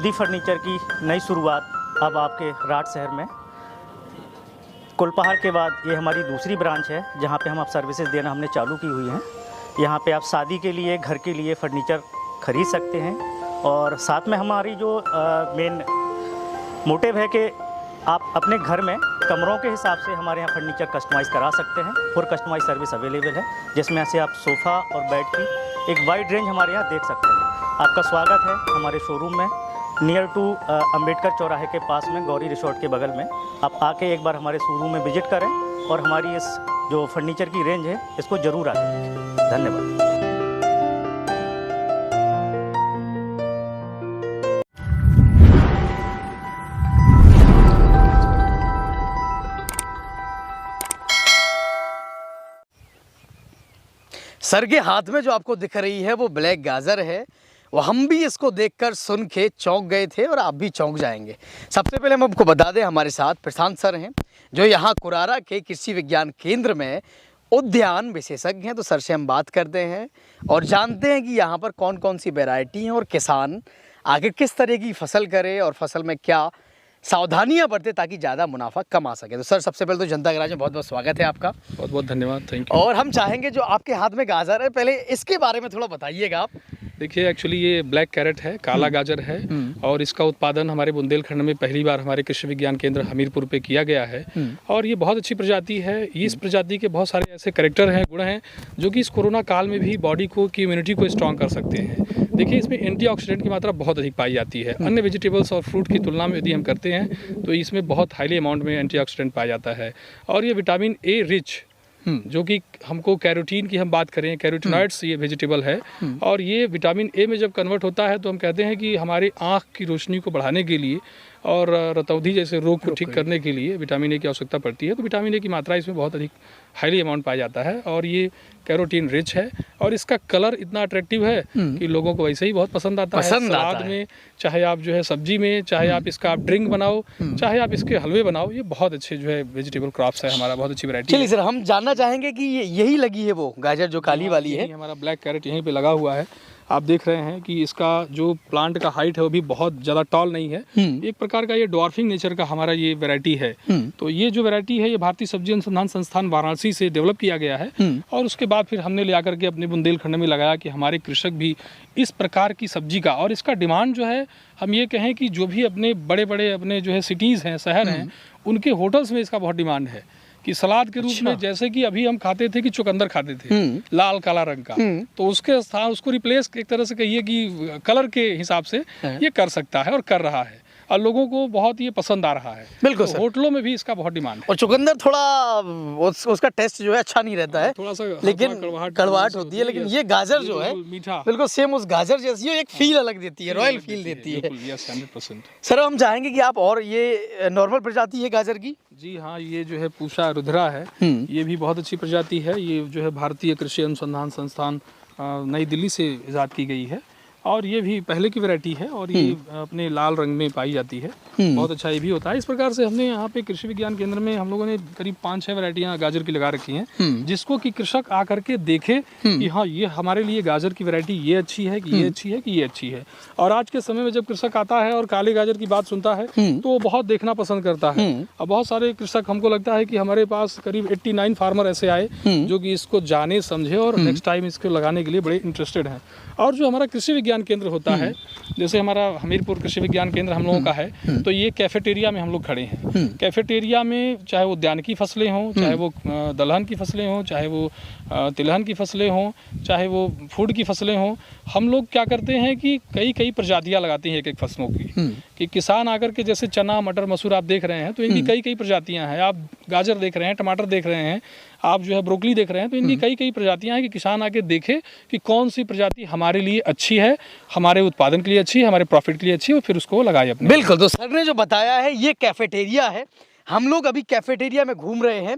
Lodhi furniture की नई शुरुआत अब आपके राठ शहर में। कुलपहाड़ के बाद ये हमारी दूसरी ब्रांच है जहाँ पे हम अब सर्विसेज देना हमने चालू की हुई हैं। यहाँ पे आप शादी के लिए, घर के लिए फर्नीचर खरीद सकते हैं और साथ में हमारी जो मेन मोटिव है कि आप अपने घर में कमरों के हिसाब से हमारे यहाँ फर्नीचर कस्टमाइज़ करा सकते हैं। फुल कस्टमाइज सर्विस अवेलेबल है जिसमें से आप सोफ़ा और बेड की एक वाइड रेंज हमारे यहाँ देख सकते हैं। आपका स्वागत है हमारे शोरूम में, नियर टू अंबेडकर चौराहे के पास में, गौरी रिसोर्ट के बगल में। आप आके एक बार हमारे शोरूम में विजिट करें और हमारी इस जो फर्नीचर की रेंज है इसको ज़रूर आके देखें। धन्यवाद। सर के हाथ में जो आपको दिख रही है वो ब्लैक गाजर है। वो हम भी इसको देखकर सुन के चौंक गए थे और आप भी चौंक जाएंगे। सबसे पहले हम आपको बता दें, हमारे साथ प्रशांत सर हैं जो यहाँ कुरारा के कृषि विज्ञान केंद्र में उद्यान विशेषज्ञ हैं। तो सर से हम बात करते हैं और जानते हैं कि यहाँ पर कौन कौन सी वैरायटी हैं और किसान आगे किस तरह की फसल करे और फसल में क्या सावधानियां बरते ताकि ज़्यादा मुनाफा कमा सके। तो सर सबसे पहले तो जनता गराज में बहुत बहुत स्वागत है आपका। बहुत बहुत धन्यवाद, थैंक यू। और हम चाहेंगे जो आपके हाथ में गाजर है, पहले इसके बारे में थोड़ा बताइएगा आप। देखिए, एक्चुअली ये ब्लैक कैरेट है, काला गाजर है और इसका उत्पादन हमारे बुंदेलखंड में पहली बार हमारे कृषि विज्ञान केंद्र हमीरपुर पे किया गया है और ये बहुत अच्छी प्रजाति है। इस प्रजाति के बहुत सारे ऐसे कैरेक्टर हैं, गुण हैं जो कि इस कोरोना काल में भी बॉडी को की इम्यूनिटी को स्ट्रॉन्ग कर सकते हैं। देखिए, इसमें एंटीऑक्सीडेंट की मात्रा बहुत अधिक पाई जाती है। अन्य वेजिटेबल्स और फ्रूट की तुलना में यदि हम करते हैं तो इसमें बहुत हाईली अमाउंट में एंटीऑक्सीडेंट पाया जाता है और ये विटामिन ए रिच, जो कि हमको कैरोटीन की हम बात करें, कैरोटिनॉइड्स ये वेजिटेबल है और ये विटामिन ए में जब कन्वर्ट होता है तो हम कहते हैं कि हमारी आँख की रोशनी को बढ़ाने के लिए और रतौंधी जैसे रोग को ठीक करने के लिए विटामिन ए की आवश्यकता पड़ती है। तो विटामिन ए की मात्रा इसमें बहुत अधिक हाईली अमाउंट पाया जाता है और ये कैरोटीन रिच है और इसका कलर इतना अट्रैक्टिव है कि लोगों को वैसे ही बहुत पसंद आता है। सलाद में, चाहे आप जो है सब्जी में, चाहे आप इसका आप ड्रिंक बनाओ, चाहे आप इसके हलवे बनाओ, ये बहुत अच्छे जो है वेजिटेबल क्रॉप्स है हमारा, बहुत अच्छी वैरायटी। चलिए सर, हम जानना चाहेंगे कि यही लगी है वो गाजर जो काली वाली है। हमारा ब्लैक कैरेट यहीं पे लगा हुआ है। आप देख रहे हैं कि इसका जो प्लांट का हाइट है वो भी बहुत ज़्यादा टॉल नहीं है। एक प्रकार का ये डॉर्फिंग नेचर का हमारा ये वैरायटी है। तो ये जो वैरायटी है ये भारतीय सब्जी अनुसंधान संस्थान वाराणसी से डेवलप किया गया है और उसके बाद फिर हमने ले आकर के अपने बुंदेलखंड में लगाया कि हमारे कृषक भी इस प्रकार की सब्जी का, और इसका डिमांड जो है हम ये कहें कि जो भी अपने बड़े बड़े अपने जो है सिटीज़ हैं, शहर हैं, उनके होटल्स में इसका बहुत डिमांड है कि सलाद के रूप में, जैसे कि अभी हम खाते थे कि चुकंदर खाते थे लाल काला रंग का, तो उसके स्थान उसको रिप्लेस एक तरह से कहिए कि कलर के हिसाब से ये कर सकता है और कर रहा है और लोगों को बहुत ये पसंद आ रहा है। बिल्कुल तो होटलों में भी इसका बहुत डिमांड है। और चुकंदर थोड़ा उसका टेस्ट जो है अच्छा नहीं रहता है, थोड़ा सा लेकिन कड़वाहट होती है, लेकिन ये गाजर जो है मीठा, बिल्कुल सेम उस गाजर जैसी है, एक फील अलग देती है, रॉयल फील देती है। 100%। सर हम चाहेंगे कि आप, और ये नॉर्मल प्रजाति है गाजर की? जी हाँ, ये जो है पूषा रुद्रा है, ये भी बहुत अच्छी प्रजाति है। ये जो है भारतीय कृषि अनुसंधान संस्थान नई दिल्ली से इजाद की गई है और ये भी पहले की वैरायटी है और ये अपने लाल रंग में पाई जाती है। बहुत अच्छा ये भी होता है। इस प्रकार से हमने यहाँ पे कृषि विज्ञान केंद्र में हम लोगों ने करीब 5-6 वैरायटियाँ गाजर की लगा रखी हैं, जिसको कि कृषक आकर के देखे कि हाँ ये हमारे लिए गाजर की वैरायटी ये अच्छी है कि ये अच्छी है कि ये अच्छी है। और आज के समय में जब कृषक आता है और काले गाजर की बात सुनता है तो वो बहुत देखना पसंद करता है। और बहुत सारे कृषक, हमको लगता है कि हमारे पास करीब 89 फार्मर ऐसे आए जो कि इसको जाने समझे और नेक्स्ट टाइम इसको लगाने के लिए बड़े इंटरेस्टेड हैं। और जो हमारा कृषि विज्ञान केंद्र होता है, जैसे हमारा हमीरपुर कृषि विज्ञान केंद्र हम लोगों का है, तो ये कैफेटेरिया में हम लोग खड़े हैं। कैफेटेरिया में चाहे वो उद्यानिकी फसलें हों, चाहे वो दलहन की फसलें हों, चाहे वो तिलहन की फसलें हों, चाहे वो फूड की फसलें हों, हम लोग क्या करते हैं कि कई प्रजातियां लगाते हैं एक एक फसलों की। कि किसान आकर के, जैसे चना, मटर, मसूर आप देख रहे हैं तो इनकी कई प्रजातियां हैं। आप गाजर देख रहे हैं, टमाटर देख रहे हैं, आप जो है ब्रोकली देख रहे हैं, तो इनकी कई प्रजातियां हैं कि किसान आके देखे कि कौन सी प्रजाति हमारे लिए अच्छी है, हमारे उत्पादन के लिए अच्छी है, हमारे प्रॉफिट के लिए अच्छी है, और फिर उसको लगाए अपने। बिल्कुल। तो सर ने जो बताया है ये कैफेटेरिया है, हम लोग अभी कैफेटेरिया में घूम रहे हैं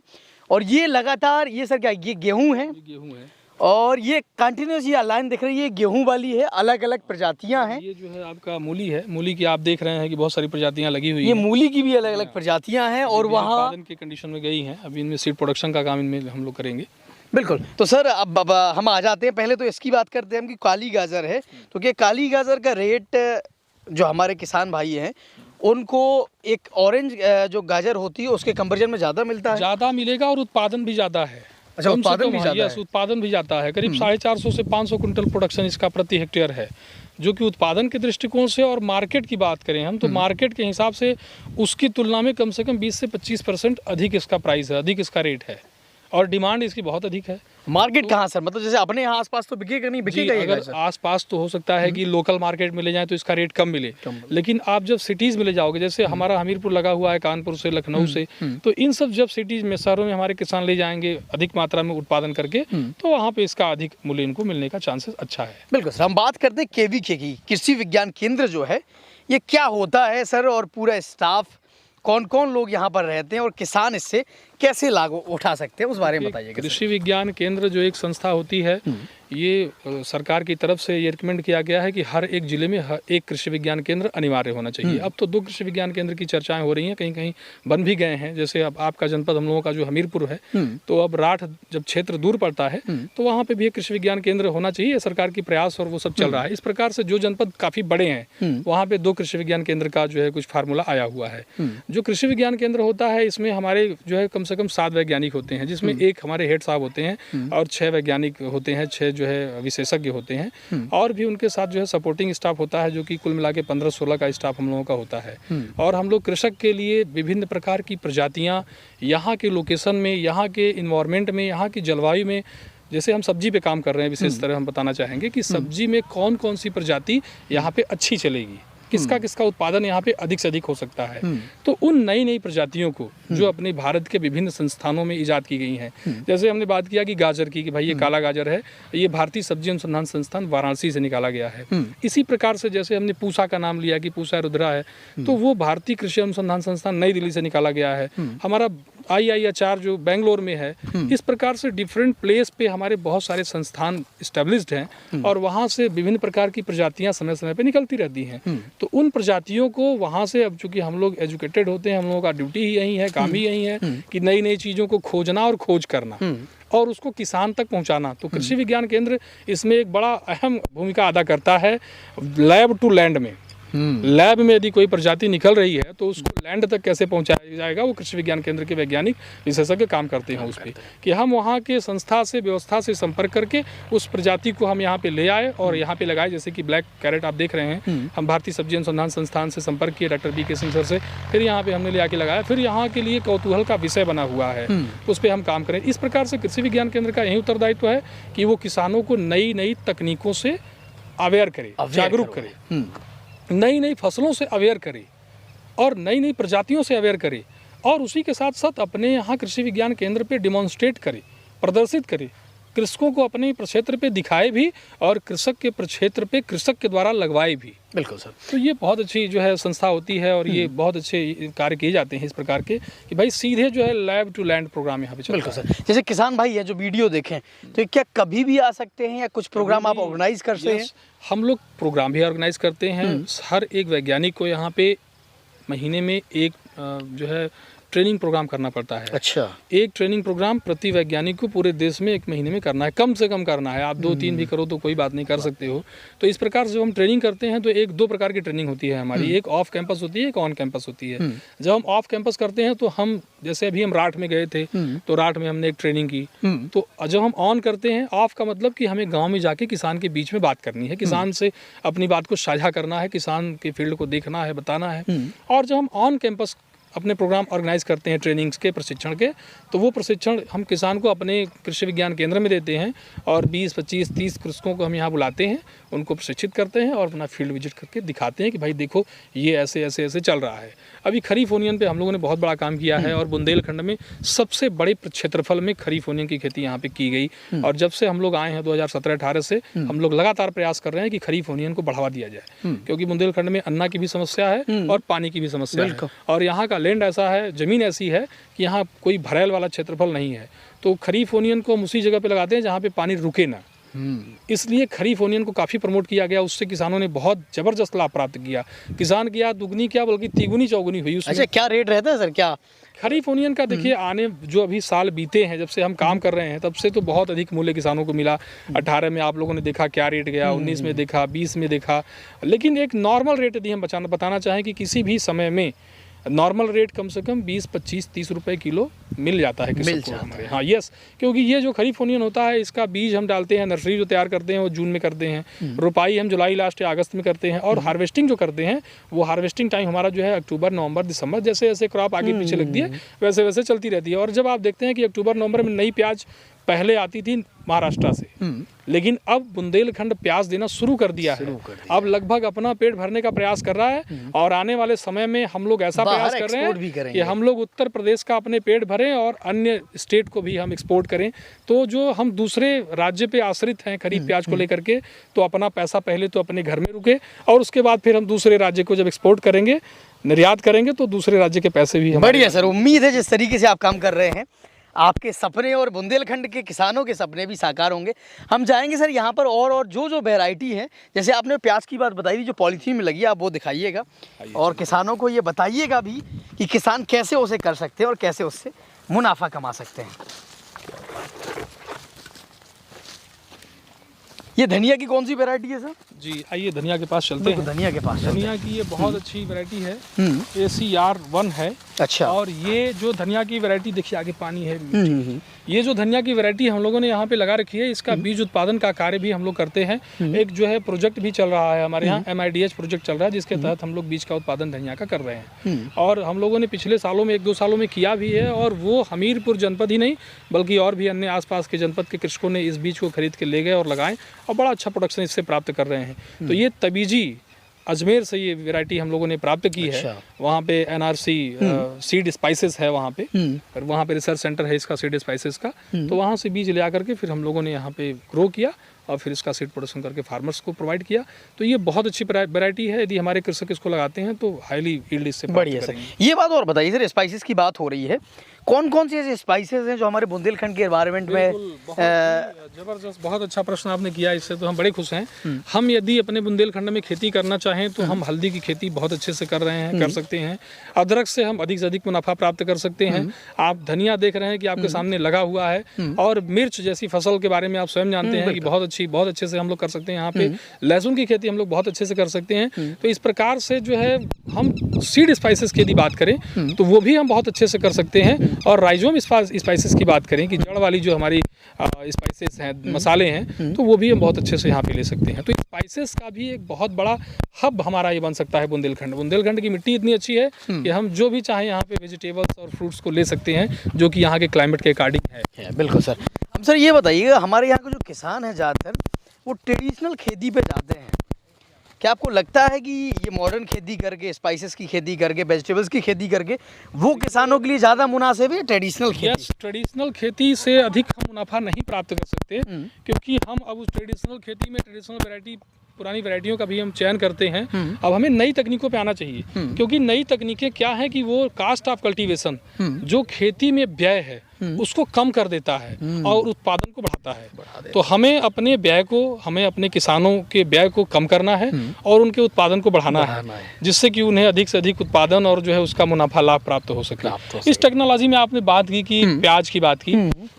और ये लगातार, ये सर क्या, ये गेहूं है? गेहूं है और ये कंटिन्यूस ये लाइन दिख रही है, गेहूं वाली है, अलग अलग प्रजातियां हैं। ये जो है आपका मूली है, मूली की आप देख रहे हैं कि बहुत सारी प्रजातियां लगी हुई ये मूली की भी अलग अलग प्रजातियां हैं और वहाँ उत्पादन की कंडीशन में गई हैं। अभी इनमें सीड प्रोडक्शन का काम इनमें हम लोग करेंगे। बिल्कुल। तो सर अब हम आ जाते हैं, पहले तो इसकी बात करते हैं हम कि काली गाजर है, तो क्या काली गाजर का रेट जो हमारे किसान भाई हैं उनको एक ऑरेंज जो गाजर होती है उसके कंपैरिजन में ज़्यादा मिलता है? ज़्यादा मिलेगा और उत्पादन भी ज़्यादा है। अच्छा, कम से उत्पादन कम, भी हाँ, ज़्यादा यस, है। उत्पादन भी जाता है। करीब 450 से 500 कुंटल प्रोडक्शन इसका प्रति हेक्टेयर है, जो कि उत्पादन के दृष्टिकोण से और मार्केट की बात करें हम तो मार्केट के हिसाब से उसकी तुलना में कम से कम 20 से 25% अधिक इसका प्राइस है, अधिक इसका रेट है और डिमांड इसकी बहुत अधिक है। मार्केट कहाँ सर? मतलब जैसे अपने यहाँ आसपास तो बिकेगा नहीं, जी, बिकेगा ये अगर गाजर? आस-पास तो हो सकता है कि लोकल मार्केट में ले जाएं तो इसका रेट कम मिले, लेकिन आप जब सिटीज़ में ले जाओगे, जैसे हमारा हमीरपुर लगा हुआ है कानपुर से, लखनऊ से, तो इन सब जब सिटीज़ में, शहरों में हमारे किसान ले जाएंगे अधिक मात्रा में उत्पादन करके, तो वहाँ पे इसका अधिक मूल्य इनको मिलने का चांसेस अच्छा है। बिल्कुल सर। हम बात करते हैं केवीके की। कृषि विज्ञान केंद्र जो है ये क्या होता है सर, और पूरा स्टाफ कौन कौन लोग यहाँ पर रहते हैं और किसान इससे कैसे लाभ उठा सकते हैं, उस बारे में बताइए। कृषि विज्ञान केंद्र जो एक संस्था होती है, ये सरकार की तरफ से ये रिकमेंड किया गया है कि हर एक जिले में एक कृषि विज्ञान केंद्र अनिवार्य होना चाहिए। अब तो 2 कृषि विज्ञान केंद्र की चर्चाएं हो रही हैं, कहीं कहीं बन भी गए हैं। जैसे अब आपका जनपद हम लोगों का जो हमीरपुर है, तो अब राठ जब क्षेत्र दूर पड़ता है तो वहाँ पे भी एक कृषि विज्ञान केंद्र होना चाहिए। सरकार की प्रयास और वो सब चल रहा है। इस प्रकार से जो जनपद काफ़ी बड़े हैं वहाँ पे 2 कृषि विज्ञान केंद्र का जो है कुछ फार्मूला आया हुआ है। जो कृषि विज्ञान केंद्र होता है, इसमें हमारे जो है कम से कम 7 वैज्ञानिक होते हैं, जिसमें एक हमारे हेड साहब होते हैं और 6 वैज्ञानिक होते हैं, 6 जो है विशेषज्ञ होते हैं, और भी उनके साथ जो है सपोर्टिंग स्टाफ होता है, जो कि कुल मिला के 15-16 का स्टाफ हम लोगों का होता है। और हम लोग कृषक के लिए विभिन्न प्रकार की प्रजातियां यहाँ के लोकेशन में, यहाँ के इन्वायरमेंट में, यहाँ की जलवायु में, जैसे हम सब्जी पे काम कर रहे हैं, विशेष तरह हम बताना चाहेंगे कि सब्जी में कौन कौन सी प्रजाति यहाँ पे अच्छी चलेगी, किसका किसका उत्पादन यहाँ पे अधिक से अधिक हो सकता है। तो उन नई नई प्रजातियों को जो अपने भारत के विभिन्न संस्थानों में इजाद की गई हैं, जैसे हमने बात किया कि गाजर की, कि भाई ये काला गाजर है, ये भारतीय सब्जी अनुसंधान संस्थान वाराणसी से निकाला गया है। इसी प्रकार से जैसे हमने पूसा का नाम लिया कि पूसा रुद्रा है, तो वो भारतीय कृषि अनुसंधान संस्थान नई दिल्ली से निकाला गया है। हमारा IIHR जो बेंगलोर में है, इस प्रकार से डिफरेंट प्लेस पे हमारे बहुत सारे संस्थान इस्टेब्लिश्ड हैं और वहाँ से विभिन्न प्रकार की प्रजातियाँ समय समय पे निकलती रहती हैं। तो उन प्रजातियों को वहाँ से, अब चूंकि हम लोग एजुकेटेड होते हैं, हम लोगों का ड्यूटी ही यही है, काम ही यही है कि नई नई चीज़ों को खोजना और खोज करना और उसको किसान तक पहुंचाना। तो कृषि विज्ञान केंद्र इसमें एक बड़ा अहम भूमिका अदा करता है। लैब टू लैंड में, लैब में यदि कोई प्रजाति निकल रही है तो उसको लैंड तक कैसे पहुंचाया जाएगा, वो कृषि विज्ञान केंद्र के वैज्ञानिक विशेषज्ञ काम करते हैं उस पर, कि हम वहाँ के संस्था से, व्यवस्था से संपर्क करके उस प्रजाति को हम यहाँ पे ले आए और यहाँ पे लगाए। जैसे कि ब्लैक कैरेट आप देख रहे हैं, हम भारतीय सब्जी अनुसंधान संस्थान से संपर्क किए डॉक्टर BK सिंह सर से, फिर यहाँ पे हमने ले आके लगाया, फिर यहाँ के लिए कौतूहल का विषय बना हुआ है, उस पर हम काम करें। इस प्रकार से कृषि विज्ञान केंद्र का यही उत्तरदायित्व है कि वो किसानों को नई नई तकनीकों से अवेयर करे, जागरूक करे, नई नई फसलों से अवेयर करे और नई नई प्रजातियों से अवेयर करे, और उसी के साथ साथ अपने यहाँ कृषि विज्ञान केंद्र पे डिमॉन्स्ट्रेट करे, प्रदर्शित करे, कृषकों को अपने प्रक्षेत्र पे दिखाए भी और कृषक के प्रक्षेत्र पे कृषक के द्वारा लगवाए भी। बिल्कुल सर। तो ये बहुत अच्छी जो है संस्था होती है और ये बहुत अच्छे कार्य किए जाते हैं इस प्रकार के, कि भाई सीधे जो है लैब टू लैंड प्रोग्राम यहाँ पे चलता है। बिल्कुल सर। जैसे किसान भाई है जो वीडियो देखें, तो क्या कभी भी आ सकते हैं या कुछ प्रोग्राम आप ऑर्गेनाइज करते हैं? हम लोग प्रोग्राम भी ऑर्गेनाइज करते हैं। हर एक वैज्ञानिक को यहाँ पे महीने में एक जो है ट्रेनिंग प्रोग्राम करना पड़ता है। अच्छा। एक ट्रेनिंग प्रोग्राम प्रति वैज्ञानिक को पूरे देश में 1 महीने में करना है, कम से कम करना है। आप 2-3 भी करो तो कोई बात नहीं, कर सकते हो। तो इस प्रकार से जब हम ट्रेनिंग करते हैं तो 1-2 प्रकार की ट्रेनिंग होती है हमारी, एक ऑफ कैंपस होती है, एक ऑन कैंपस होती है। जब हम ऑफ कैंपस करते हैं तो हम, जैसे अभी हम राठ में गए थे तो राठ में हमने एक ट्रेनिंग की। तो जब हम ऑन करते हैं, ऑफ का मतलब कि हमें गाँव में जाके किसान के बीच में बात करनी है, किसान से अपनी बात को साझा करना है, किसान के फील्ड को देखना है, बताना है। और जब हम ऑन कैंपस अपने प्रोग्राम ऑर्गेनाइज करते हैं ट्रेनिंग्स के, प्रशिक्षण के, तो वो प्रशिक्षण हम किसान को अपने कृषि विज्ञान केंद्र में देते हैं और 20, 25, 30 कृषकों को हम यहाँ बुलाते हैं, उनको प्रशिक्षित करते हैं और अपना फील्ड विजिट करके दिखाते हैं कि भाई देखो ये ऐसे ऐसे ऐसे चल रहा है। अभी खरीफ ओनियन पे हम लोगों ने बहुत बड़ा काम किया है और बुंदेलखंड में सबसे बड़े क्षेत्रफल में खरीफ ओनियन की खेती यहाँ पे की गई। और जब से हम लोग आए हैं 2017-18 से हम लोग लगातार प्रयास कर रहे हैं कि खरीफ ओनियन को बढ़ावा दिया जाए, क्योंकि बुंदेलखंड में अन्ना की भी समस्या है और पानी की भी समस्या है, और यहाँ का लैंड ऐसा है, जमीन ऐसी है कि यहाँ कोई भरेल वाला क्षेत्रफल नहीं है। तो खरीफ ओनियन को हम उसी जगह पे लगाते हैं जहाँ पे पानी रुके ना, इसलिए खरीफ ओनियन को काफ़ी प्रमोट किया गया। उससे किसानों ने बहुत ज़बरदस्त लाभ प्राप्त किया। किसान की दुगनी क्या बल्कि तिगुनी चौगुनी हुई उसमें। अच्छा, क्या रेट रहता है सर? क्या खरीफ ओनियन का देखिए आने जो अभी साल बीते हैं, जब से हम काम कर रहे हैं तब से तो बहुत अधिक मूल्य किसानों को मिला। 18 में आप लोगों ने देखा क्या रेट गया, 19 में देखा, 20 में देखा, लेकिन एक नॉर्मल रेट यदि हम बताना चाहें कि किसी भी समय में नॉर्मल रेट कम से कम 20, 25, 30 रुपए किलो मिल जाता है किसी को हमारे। हाँ यस, क्योंकि ये जो खरीफ ओनियन होता है इसका बीज हम डालते हैं, नर्सरी जो तैयार करते हैं वो जून में करते हैं, रोपाई हम जुलाई लास्ट या अगस्त में करते हैं, और हार्वेस्टिंग जो करते हैं वो हार्वेस्टिंग टाइम हमारा जो है अक्टूबर, नवंबर, दिसंबर, जैसे जैसे क्रॉप आगे पीछे लगती है वैसे वैसे चलती रहती है। और जब आप देखते हैं कि अक्टूबर नवंबर में नई प्याज पहले आती थी महाराष्ट्र से, लेकिन अब बुंदेलखंड प्याज देना शुरू कर दिया है। अब लगभग अपना पेट भरने का प्रयास कर रहा है, और आने वाले समय में हम लोग ऐसा प्रयास कर रहे हैं कि हम लोग उत्तर प्रदेश का अपने पेट भरें और अन्य स्टेट को भी हम एक्सपोर्ट करें। तो जो हम दूसरे राज्य पे आश्रित हैं खरीफ प्याज को लेकर के, तो अपना पैसा पहले तो अपने घर में रुके, और उसके बाद फिर हम दूसरे राज्य को जब एक्सपोर्ट करेंगे, निर्यात करेंगे, तो दूसरे राज्य के पैसे भी। बढ़िया सर, उम्मीद है जिस तरीके से आप काम कर रहे हैं आपके सपने और बुंदेलखंड के किसानों के सपने भी साकार होंगे। हम जाएंगे सर यहाँ पर और जो वैरायटी है, जैसे आपने प्याज की बात बताई थी जो पॉलीथीन में लगी है, आप वो दिखाइएगा और किसानों को ये बताइएगा भी कि किसान कैसे उसे कर सकते हैं और कैसे उससे मुनाफा कमा सकते हैं। ये धनिया की कौन सी वैरायटी है सर? जी आइए धनिया के पास चलते हैं। धनिया के पास धनिया की ये बहुत अच्छी वैरायटी है, ACR1 है। अच्छा। और ये जो धनिया की वैरायटी देखिए आगे पानी है, ये जो धनिया की वैरायटी हम लोगों ने यहाँ पे लगा रखी है, इसका बीज उत्पादन का कार्य भी हम लोग करते हैं। एक जो है प्रोजेक्ट भी चल रहा है हमारे यहाँ, MIDH प्रोजेक्ट चल रहा है, जिसके तहत हम लोग बीज का उत्पादन धनिया का कर रहे हैं। और हम लोगों ने पिछले सालों में 1-2 सालों में किया भी है, और वो हमीरपुर जनपद ही नहीं बल्कि और भी अन्य आसपास के जनपद के कृषकों ने इस बीज को खरीद के ले गए और लगाए, और बड़ा अच्छा प्रोडक्शन इससे प्राप्त कर रहे हैं। तो ये तबीजी अजमेर से ये वैरायटी हम लोगों ने प्राप्त की है। वहाँ पे NRC सीड स्पाइसेस है वहाँ पे, और वहाँ पे रिसर्च सेंटर है इसका सीड स्पाइसेस का। तो वहाँ से बीज ले आकर के फिर हम लोगों ने यहाँ पे ग्रो किया, और फिर इसका सीड प्रोडक्शन करके फार्मर्स को प्रोवाइड किया। तो ये बहुत अच्छी वैरायटी है, यदि हमारे कृषक इसको लगाते हैं तो हाईली यील्ड इससे बढ़िया सर। ये बात और बताइए सर, स्पाइसेस की बात हो रही है, कौन कौन से ऐसे स्पाइसेस हैं जो हमारे बुंदेलखंड के एनवायरनमेंट में? जबरदस्त, बहुत अच्छा प्रश्न आपने किया, इससे तो हम बड़े खुश हैं। हम यदि अपने बुंदेलखंड में खेती करना चाहें तो हम हल्दी की खेती बहुत अच्छे से कर रहे हैं, कर सकते हैं। अदरक से हम अधिक से अधिक मुनाफा प्राप्त कर सकते हैं। आप धनिया देख रहे हैं कि आपके सामने लगा हुआ है, और मिर्च जैसी फसल के बारे में आप स्वयं जानते हैं कि बहुत अच्छे से हम लोग कर सकते हैं। यहाँ पे लहसुन की खेती हम लोग बहुत अच्छे से कर सकते हैं। तो इस प्रकार से जो है हम सीड स्पाइसेस की यदि बात करें तो वो भी हम बहुत अच्छे से कर सकते हैं। और राइजोम स्पाइसेस की बात करें कि जड़ वाली जो हमारी स्पाइसेस हैं, मसाले हैं, तो वो भी हम बहुत अच्छे से यहाँ पे ले सकते हैं। तो स्पाइसेस का भी एक बहुत बड़ा हब हमारा ये बन सकता है बुंदेलखंड की मिट्टी इतनी अच्छी है कि हम जो भी चाहें यहाँ पे वेजिटेबल्स और फ्रूट्स को ले सकते हैं, जो कि यहाँ के क्लाइमेट के अकॉर्डिंग है। बिल्कुल सर। हम सर ये बताइएगा, हमारे यहाँ के जो किसान हैं ज़्यादातर वो ट्रेडिशनल खेती पे जाते हैं, क्या आपको लगता है कि ये मॉडर्न खेती करके, स्पाइसेस की खेती करके, वेजिटेबल्स की खेती करके वो किसानों के लिए ज़्यादा मुनासिब है ट्रेडिशनल खेती? यस, ट्रेडिशनल खेती से अधिक हम मुनाफा नहीं प्राप्त कर सकते, क्योंकि हम अब उस ट्रेडिशनल खेती में ट्रेडिशनल वैरायटी, पुरानी वैरायटियों का भी हम चयन करते हैं। अब हमें नई तकनीकों पे आना चाहिए, क्योंकि नई तकनीकें क्या है कि वो कास्ट ऑफ कल्टीवेशन, जो खेती में व्यय है उसको कम कर देता है और उत्पादन को बढ़ाता है। तो हमें अपने व्यय को, हमें अपने किसानों के व्यय को कम करना है और उनके उत्पादन को बढ़ाना है, जिससे कि उन्हें अधिक से अधिक उत्पादन और जो है उसका मुनाफा लाभ प्राप्त हो सके। इस टेक्नोलॉजी में आपने बात की कि प्याज की बात की,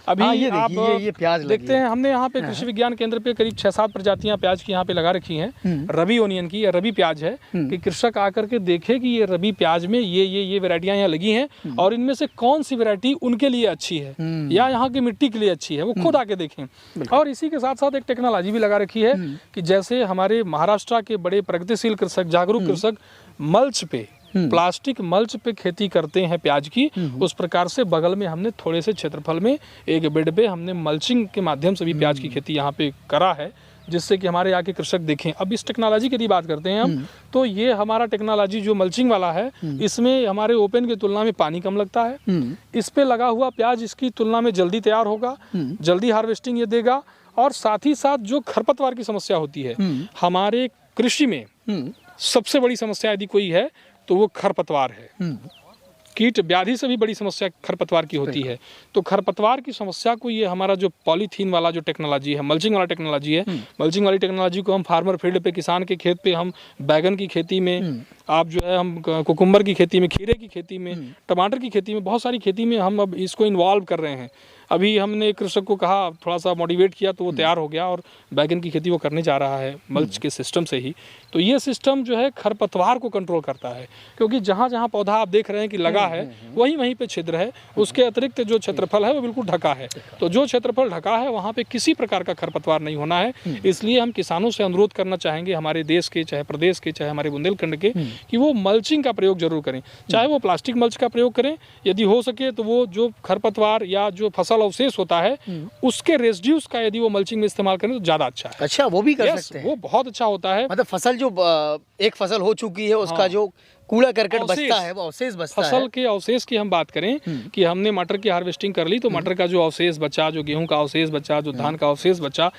अभी आप ये प्याज देखते हैं, हमने यहाँ पे कृषि विज्ञान केंद्र पे करीब 6-7 प्रजातियां प्याज की यहाँ पे लगा रखी हैं। रबी ओनियन की या रबी प्याज है, कि कृषक आकर के देखे कि ये रबी प्याज में ये वैरायटियां यहाँ लगी हैं और इनमें से कौन सी वैरायटी उनके लिए अच्छी है या यहाँ की मिट्टी के लिए अच्छी है, वो खुद आके देखें। और इसी के साथ साथ एक टेक्नोलॉजी भी लगा रखी है कि जैसे हमारे महाराष्ट्र के बड़े प्रगतिशील कृषक, जागरूक कृषक मल्च पे, प्लास्टिक मल्च पे खेती करते हैं प्याज की, उस प्रकार से बगल में हमने थोड़े से क्षेत्रफल में एक बेड पे हमने मल्चिंग के माध्यम से भी प्याज की खेती यहाँ पे करा है, जिससे कि हमारे यहाँ के कृषक देखें। अब इस टेक्नोलॉजी की यदि बात करते हैं हम, तो ये हमारा टेक्नोलॉजी जो मल्चिंग वाला है, इसमें हमारे ओपन की तुलना में पानी कम लगता है। इस पे लगा हुआ प्याज इसकी तुलना में जल्दी तैयार होगा, जल्दी हार्वेस्टिंग ये देगा, और साथ ही साथ जो खरपतवार की समस्या होती है हमारे कृषि में, सबसे बड़ी समस्या यदि कोई है तो वो खरपतवार है, कीट व्याधि से भी बड़ी समस्या खरपतवार की होती है। तो खरपतवार की समस्या को ये हमारा जो पॉलीथीन वाला जो टेक्नोलॉजी है, मल्चिंग वाला टेक्नोलॉजी है, मल्चिंग वाली टेक्नोलॉजी को हम फार्मर फील्ड पे, किसान के खेत पे, हम बैगन की खेती में, आप जो है हम कुकुम्बर की खेती में, खीरे की खेती में, टमाटर की खेती में, बहुत सारी खेती में हम अब इसको इन्वॉल्व कर रहे हैं। अभी हमने कृषक को कहा, थोड़ा सा मोटिवेट किया तो वो तैयार हो गया और बैगन की खेती वो करने जा रहा है मल्च के सिस्टम से ही। तो ये सिस्टम जो है खरपतवार को कंट्रोल करता है, क्योंकि जहाँ जहाँ पौधा आप देख रहे हैं कि लगा है वहीं वहीं पे छिद्र है, उसके अतिरिक्त जो क्षेत्रफल है वो बिल्कुल ढका है। तो जो क्षेत्रफल ढका है वहाँ पे किसी प्रकार का खरपतवार नहीं होना है। इसलिए हम किसानों से अनुरोध करना चाहेंगे, हमारे देश के, चाहे प्रदेश के, चाहे हमारे बुंदेलखंड के, कि वो मल्चिंग का प्रयोग जरूर करें। चाहे वो प्लास्टिक मल्च का प्रयोग करें, यदि हो सके तो वो जो खरपतवार या जो फसल अवशेष होता है उसके रेसिड्यूज का यदि वो मल्चिंग में इस्तेमाल करें तो ज्यादा अच्छा है। अच्छा, वो भी कर सकते हैं? वो बहुत अच्छा होता है। मतलब फसल जो एक फसल हो चुकी है उसका जो कूड़ा करकट बचता है, वो अवशेष बचता है। फसल के अवशेष की हम बात करें कि हमने मटर की हार्वेस्टिंग कर ली, तो मटर का जो अवशेष बचा, जो गेहूं का अवशेष बचा, जो धान का अवशेष बचा,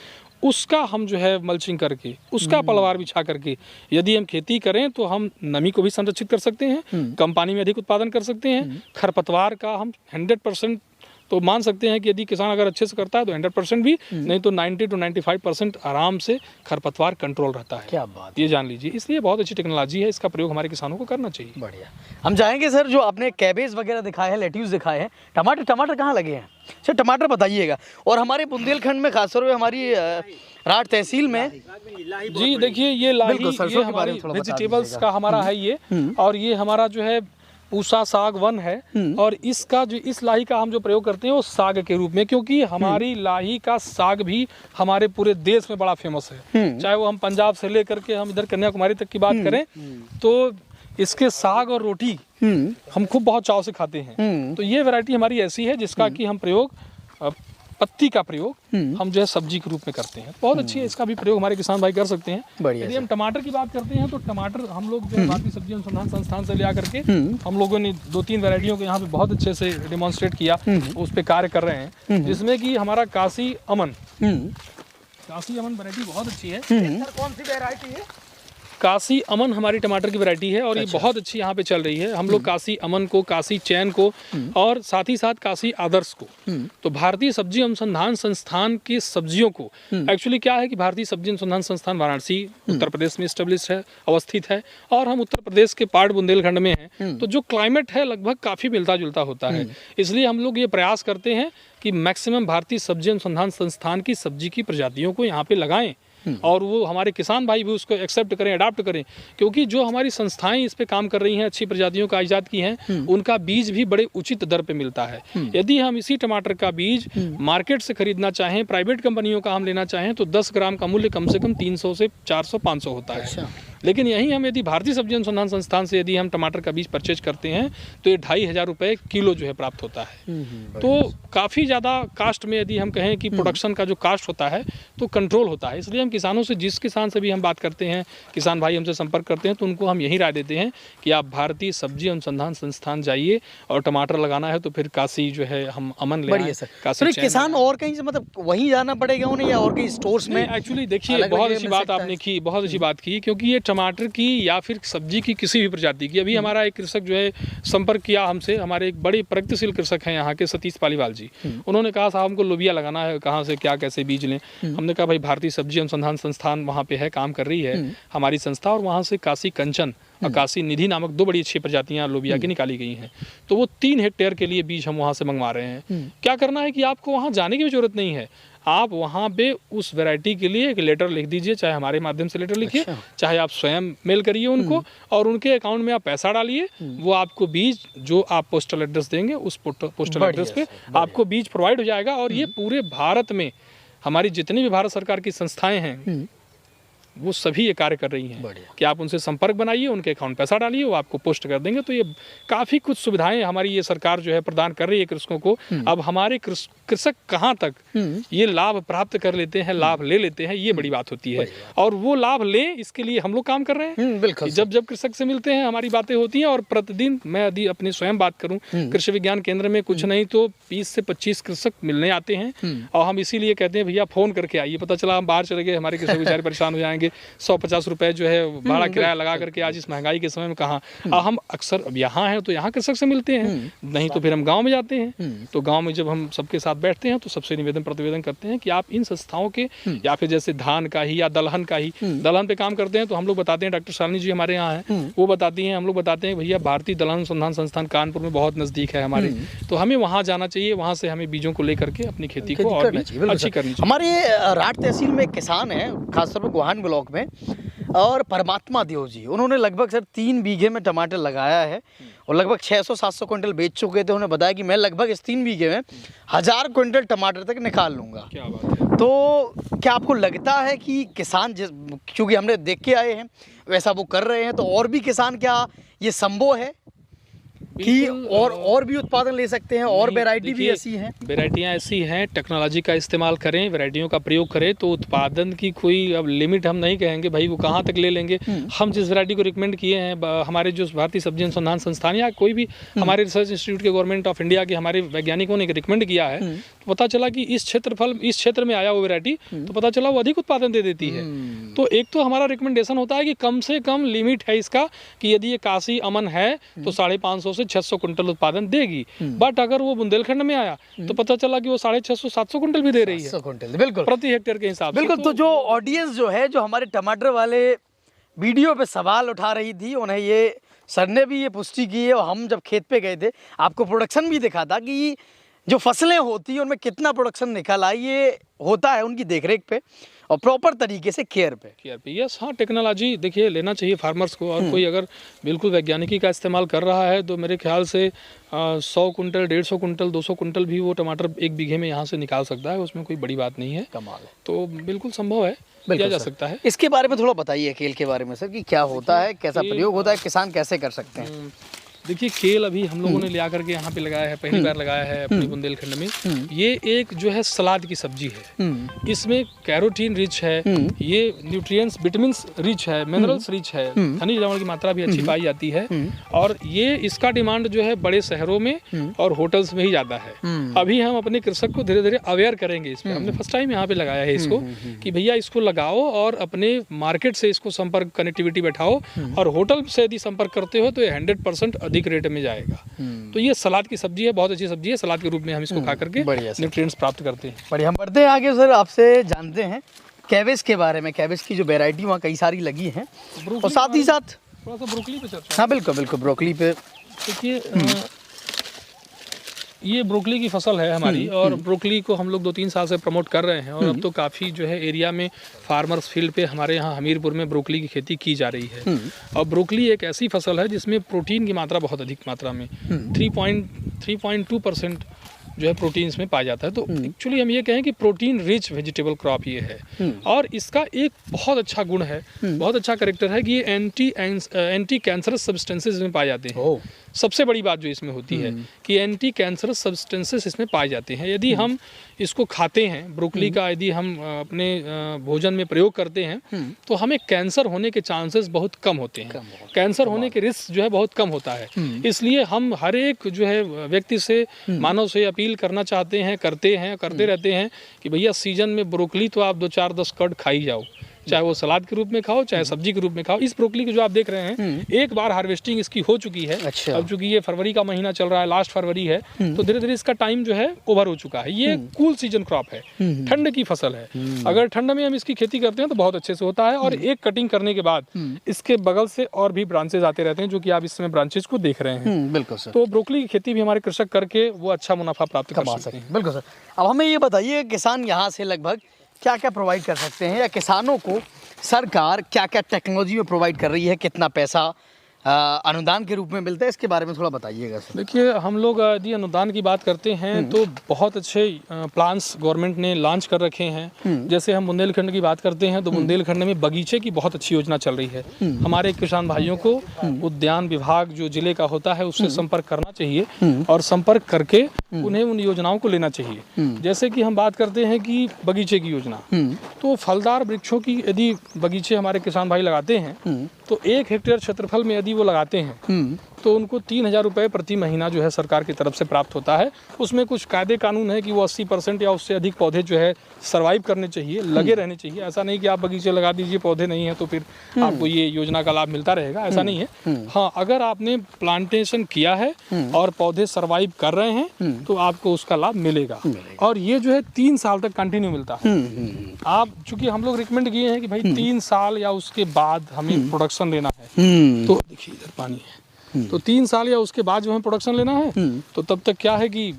उसका हम जो है मल्चिंग करके, उसका पलवार बिछा करके यदि हम खेती करें तो हम नमी को भी संरक्षित कर सकते हैं, कम पानी में अधिक उत्पादन कर सकते हैं। खरपतवार का हम 100% तो मान सकते हैं कि यदि किसान अगर अच्छे से करता है तो 100% भी, नहीं तो 90 to 95% आराम से खरपतवार कंट्रोल रहता है। क्या बात, ये जान लीजिए। इसलिए बहुत अच्छी टेक्नोलॉजी है, इसका प्रयोग हमारे किसानों को करना चाहिए। बढ़िया। हम जाएंगे सर, जो आपने कैबेज वगैरह दिखाए हैं, लेट्यूस दिखाए हैं, टमाटर कहाँ लगे हैं? सर टमाटर बताइएगा। और हमारे बुंदेलखंड में खासतौर पे हमारी राठ तहसील में जी देखिए, ये लाही, ये हमारी वेजिटेबल्स का हमारा है ये, और ये हमारा जो है पूसा साग वन है। और इसका जो, इस लाही का हम जो प्रयोग करते हैं वो साग के रूप में, क्योंकि हमारी लाही का साग भी हमारे पूरे देश में बड़ा फेमस है। चाहे वो हम पंजाब से लेकर के हम इधर कन्याकुमारी तक की बात करें तो इसके साग और रोटी हम खूब बहुत चाव से खाते हैं। तो ये वैरायटी हमारी ऐसी है जिसका कि हम प्रयोग, पत्ती का प्रयोग हम जो है सब्जी के रूप में करते हैं। बहुत अच्छी है, इसका भी प्रयोग हमारे किसान भाई कर सकते हैं। यदि हम टमाटर की बात करते हैं तो टमाटर हम लोग जो है भारतीय सब्जी अनुसंधान संस्थान से ले करके हम लोगों ने 2-3 वैरायटियों को यहाँ पे बहुत अच्छे से डिमॉन्स्ट्रेट किया, उस पर कार्य कर रहे हैं। जिसमें कि हमारा काशी अमन वैरायटी बहुत अच्छी है। कौन सी वैरायटी है? काशी अमन हमारी टमाटर की वैरायटी है और ये बहुत अच्छी यहाँ पे चल रही है। हम लोग काशी अमन को, काशी चैन को और साथ ही साथ काशी आदर्श को, तो भारतीय सब्जी अनुसंधान संस्थान की सब्जियों को, एक्चुअली क्या है कि भारतीय सब्जी अनुसंधान संस्थान वाराणसी उत्तर प्रदेश में स्टेब्लिश है, अवस्थित है, और हम उत्तर प्रदेश के पार्ट बुंदेलखंड में हैं। तो जो क्लाइमेट है लगभग काफ़ी मिलता जुलता होता है, इसलिए हम लोग ये प्रयास करते हैं कि मैक्सिमम भारतीय सब्जी अनुसंधान संस्थान की सब्जी की प्रजातियों को यहाँ पे लगाएं और वो हमारे किसान भाई भी उसको एक्सेप्ट करें, अडॉप्ट करें। क्योंकि जो हमारी संस्थाएं इस पे काम कर रही हैं, अच्छी प्रजातियों का इजाद की हैं, उनका बीज भी बड़े उचित दर पे मिलता है। यदि हम इसी टमाटर का बीज मार्केट से खरीदना चाहें, प्राइवेट कंपनियों का हम लेना चाहें, तो 10 ग्राम का मूल्य कम से कम 300 से 400-500 होता है। लेकिन यहीं हम यदि भारतीय सब्जी अनुसंधान संस्थान से यदि हम टमाटर का बीज परचेज करते हैं तो ये 2500 रुपये किलो जो है प्राप्त होता है। तो काफ़ी ज़्यादा कास्ट में यदि हम कहें कि प्रोडक्शन का जो कास्ट होता है तो कंट्रोल होता है। इसलिए हम किसानों से, जिस किसान से भी हम बात करते हैं, किसान भाई हमसे संपर्क करते हैं, तो उनको हम यही राय देते हैं कि आप भारतीय सब्जी अनुसंधान संस्थान जाइए और टमाटर लगाना है तो फिर काशी जो है हम अमन ले आए। काशी किसान और कहीं से मतलब वहीं जाना पड़ेगा उन्हें या और कहीं स्टोर्स में? एक्चुअली देखिए, बहुत अच्छी बात आपने की, बहुत अच्छी बात की, क्योंकि ये टमाटर की या फिर सब्जी की किसी भी प्रजाति की, अभी हमारा एक कृषक जो है संपर्क किया हमसे, हमारे एक बड़े प्रगतिशील कृषक हैं यहाँ के, सतीश पालीवाल जी। उन्होंने कहा साहब हमको लोबिया लगाना है, कहाँ से क्या कैसे बीज लें? हमने कहा भाई भारतीय सब्जी अनुसंधान संस्थान वहाँ पे है, काम कर रही है हमारी संस्था, और वहाँ से काशी कंचन और काशी निधि नामक 2 बड़ी अच्छी प्रजातियां लोबिया की निकाली गई हैं। तो वो 3 हेक्टेयर के लिए बीज हम वहाँ से मंगवा रहे हैं। क्या करना है कि आपको वहाँ जाने की भी जरूरत नहीं है, आप वहाँ पे उस वैरायटी के लिए एक लेटर लिख दीजिए, चाहे हमारे माध्यम से लेटर लिखिए, चाहे आप स्वयं मेल करिए उनको और उनके अकाउंट में आप पैसा डालिए, वो आपको बीज जो आप पोस्टल एड्रेस देंगे उस पोस्टल एड्रेस पे आपको बीज प्रोवाइड हो जाएगा। और ये पूरे भारत में हमारी जितनी भी भारत सरकार की संस्थाएं हैं वो सभी ये कार्य कर रही हैं कि आप उनसे संपर्क बनाइए, उनके अकाउंट पैसा डालिए, वो आपको पोस्ट कर देंगे। तो ये काफ़ी कुछ सुविधाएं हमारी ये सरकार जो है प्रदान कर रही है कृषकों को। अब हमारे कृषक कहाँ तक ये लाभ प्राप्त कर लेते हैं, लाभ ले लेते हैं, ये बड़ी बात होती है। और वो लाभ लें, इसके लिए हम लोग काम कर रहे हैं। बिल्कुल, जब जब कृषक से मिलते हैं हमारी बातें होती हैं। और प्रतिदिन मैं यदि अपनी स्वयं बात करूँ, कृषि विज्ञान केंद्र में कुछ नहीं तो 20 से 25 कृषक मिलने आते हैं। और हम इसीलिए कहते हैं भैया फ़ोन करके आइए, पता चला हम बाहर चले गए, हमारे कृषक बेचारे परेशान हो जाएंगे, जाएंगे 150 रुपए जो है भाड़ा किराया लगा करके, आज इस महंगाई के समय में कहाँ। हम अक्सर अब यहाँ हैं तो यहाँ कृषक से मिलते हैं, नहीं तो फिर हम गाँव में जाते हैं। तो गाँव में जब हम सबके साथ बैठते हैं तो सबसे निवेदन प्रतिवेदन करते हैं कि आप इन संस्थाओं के या फिर जैसे धान का ही या दलहन का ही, दलहन पे काम करते हैं तो हम लोग बताते हैं, डॉक्टर शालिनी जी हमारे यहाँ हैं, वो बताती हैं, हम लोग बताते हैं भैया भारतीय दलहन अनुसंधान संस्थान कानपुर में बहुत नजदीक है हमारे, तो हमें वहाँ जाना चाहिए, वहाँ से हमें बीजों को लेकर के अपनी खेती को और भी अच्छी करनी चाहिए। हमारे राठ तहसील में एक किसान है, खासतौर पर गोहान ब्लॉक में, और परमात्मा देव जी, उन्होंने लगभग सर 3 बीघे में टमाटर लगाया है और लगभग 600-700 क्विंटल बेच चुके थे। उन्होंने बताया कि मैं लगभग इस 3 बीघे में 1000 क्विंटल टमाटर तक निकाल लूँगा। क्या बात है। तो क्या आपको लगता है कि किसान क्योंकि हमने देख के आए हैं वैसा वो कर रहे हैं, तो और भी किसान क्या ये संभव है कि और भी उत्पादन ले सकते हैं, और वैरायटी भी ऐसी हैं? वैरायटियाँ ऐसी हैं, टेक्नोलॉजी का इस्तेमाल करें, वैरायटियों का प्रयोग करें तो उत्पादन की कोई अब लिमिट हम नहीं कहेंगे भाई वो कहाँ तक ले लेंगे। हम जिस वैरायटी को रिकमेंड किए हैं, हमारे जो भारतीय सब्जी अनुसंधान संस्थान या कोई भी हमारे रिसर्च इंस्टीट्यूट के गवर्नमेंट ऑफ इंडिया के हमारे वैज्ञानिकों ने रिकमेंड किया है, तो पता चला कि इस क्षेत्र में आया वो वैरायटी, तो पता चला वो अधिक उत्पादन दे देती है। तो एक तो हमारा रिकमेंडेशन होता है कि कम से कम लिमिट है इसका कि यदि ये काशी अमन है तो 550 से 600 क्विंटल उत्पादन देगी। बट अगर वो बुंदेलखंड में आया तो पता चला कि वो 650-700 क्विंटल भी दे रही है, 700 क्विंटल बिल्कुल प्रति हेक्टेयर के हिसाब से। बिल्कुल। तो जो ऑडियंस जो है, जो हमारे टमाटर वाले वीडियो पे सवाल उठा रही थी, उन्हें ये सर ने भी ये पुष्टि की है, और हम जब खेत पे गए थे आपको प्रोडक्शन भी दिखा था कि जो फसलें होती हैं उनमें कितना प्रोडक्शन निकल आई, ये होता है उनकी देखरेख पे और प्रॉपर तरीके से केयर पे। यस, हाँ, टेक्नोलॉजी देखिए लेना चाहिए फार्मर्स को, और कोई अगर बिल्कुल वैज्ञानिकी का इस्तेमाल कर रहा है तो मेरे ख्याल से 100 कुंटल, 150 कुंटल, 200 कुंटल भी वो टमाटर 1 बीघे में यहाँ से निकाल सकता है, उसमें कोई बड़ी बात नहीं है। कमाल है। तो बिल्कुल संभव है, किया जा सकता है। इसके बारे में थोड़ा बताइए, केल के बारे में सर, कि क्या होता है, कैसा प्रयोग होता है, किसान कैसे कर सकते हैं? देखिए केल अभी हम लोगों ने ले आकर के यहाँ पे लगाया है, पहली बार लगाया है अपने बुंदेलखंड में। ये एक जो है सलाद की सब्जी है, इसमें कैरोटीन रिच है, ये न्यूट्रिएंट्स विटामिन्स रिच है, मिनरल्स रिच है, खनिज लवण की मात्रा भी अच्छी पाई जाती है, और ये इसका डिमांड जो है बड़े शहरों में और होटल्स में ही ज़्यादा है। अभी हम अपने कृषक को धीरे धीरे अवेयर करेंगे इस पर। हमने फर्स्ट टाइम यहाँ पे लगाया है इसको कि भैया इसको लगाओ और अपने मार्केट से इसको संपर्क कनेक्टिविटी बैठाओ, और होटल से यदि संपर्क करते हो तो ये 100% अधिक रेट में जाएगा। तो ये सलाद की सब्जी है, बहुत अच्छी सब्जी है, सलाद के रूप में हम इसको खा करके न्यूट्रिएंट्स प्राप्त करते हैं। बढ़िया, हम बढ़ते हैं आगे सर, आपसे जानते हैं कैबेज के बारे में। कैबेज की जो वैरायटी वहाँ कई सारी लगी हैं, और साथ ही साथ थोड़ा सा ब्रोकली पे चर्चा। हाँ बिल्कुल बिल्कुल, ब्रोकली पे देखिए ये ब्रोकली की फसल है हमारी, और ब्रोकली को हम लोग 2-3 साल से प्रमोट कर रहे हैं, और अब तो काफ़ी जो है एरिया में फार्मर्स फील्ड पे हमारे यहाँ हमीरपुर में ब्रोकली की खेती की जा रही है। और ब्रोकली एक ऐसी फसल है जिसमें प्रोटीन की मात्रा बहुत अधिक मात्रा में 3.2% जो है प्रोटीन इसमें पाया जाता है। तो एक्चुअली हम ये कहें कि प्रोटीन रिच वेजिटेबल क्रॉप ये है, और इसका एक बहुत अच्छा गुण है, बहुत अच्छा कैरेक्टर है कि ये एंटी कैंसरस सब्सटेंसेस इसमें पाए जाते हैं। सबसे बड़ी बात जो इसमें होती है कि एंटी कैंसरस सब्सटेंसेस इसमें पाए जाते हैं। यदि हम इसको खाते हैं, ब्रोकली का यदि हम अपने भोजन में प्रयोग करते हैं तो हमें कैंसर होने के चांसेस बहुत कम होते हैं, कैंसर होने के रिस्क जो है बहुत कम होता है। इसलिए हम हर एक जो है व्यक्ति से, मानव से अपील करना चाहते हैं, करते रहते हैं कि भैया सीजन में ब्रोकली तो आप 2-4-10 कड़ खा ही जाओ, चाहे वो सलाद के रूप में खाओ, चाहे सब्जी के रूप में खाओ। इस ब्रोकली को जो आप देख रहे हैं, एक बार हार्वेस्टिंग इसकी हो चुकी है। अच्छा। अब चूंकि ये फरवरी का महीना चल रहा है, लास्ट फरवरी है, तो धीरे धीरे इसका टाइम जो है ओवर हो चुका है। ये कूल सीजन क्रॉप है, ठंड की फसल है। अगर ठंड में हम इसकी खेती करते हैं तो बहुत अच्छे से होता है, और एक कटिंग करने के बाद इसके बगल से और भी ब्रांचेज आते रहते हैं, जो कि आप इस समय ब्रांचेज को देख रहे हैं। बिल्कुल सर। तो ब्रोकली की खेती भी हमारे कृषक करके वो अच्छा मुनाफा प्राप्त कर सकते हैं। बिल्कुल सर। अब हमें ये बताइए, किसान यहाँ से लगभग क्या क्या प्रोवाइड कर सकते हैं, या किसानों को सरकार क्या क्या टेक्नोलॉजी में प्रोवाइड कर रही है, कितना पैसा अनुदान के रूप में मिलता है, इसके बारे में थोड़ा बताइएगा सर। देखिए हम लोग यदि अनुदान की बात करते हैं तो बहुत अच्छे प्लान्स गवर्नमेंट ने लॉन्च कर रखे हैं। जैसे हम बुंदेलखंड की बात करते हैं तो बुंदेलखंड में बगीचे की बहुत अच्छी योजना चल रही है। हमारे किसान भाइयों को उद्यान विभाग जो जिले का होता है उससे संपर्क करना चाहिए, और संपर्क करके उन्हें उन योजनाओं को लेना चाहिए। जैसे कि हम बात करते हैं कि बगीचे की योजना, तो फलदार वृक्षों की यदि बगीचे हमारे किसान भाई लगाते हैं तो 1 हेक्टेयर क्षेत्रफल में यदि वो लगाते हैं तो उनको 3,000 रुपये प्रति महीना जो है सरकार की तरफ से प्राप्त होता है। उसमें कुछ कायदे कानून है कि वो 80% या उससे अधिक पौधे जो है सर्वाइव करने चाहिए, लगे रहने चाहिए। ऐसा नहीं कि आप बगीचे लगा दीजिए, पौधे नहीं है तो फिर आपको ये योजना का लाभ मिलता रहेगा, ऐसा नहीं है। हाँ, अगर आपने प्लांटेशन किया है और पौधे सर्वाइव कर रहे हैं तो आपको उसका लाभ मिलेगा। और ये जो है 3 साल तक कंटिन्यू मिलता है। आप चूंकि हम लोग रिकमेंड किए हैं कि भाई 3 साल या उसके बाद हमें प्रोडक्शन लेना है, तो देखिए इधर पानी है, तो 3 साल या उसके बाद जो है प्रोडक्शन लेना है, तो तब तक क्या है कि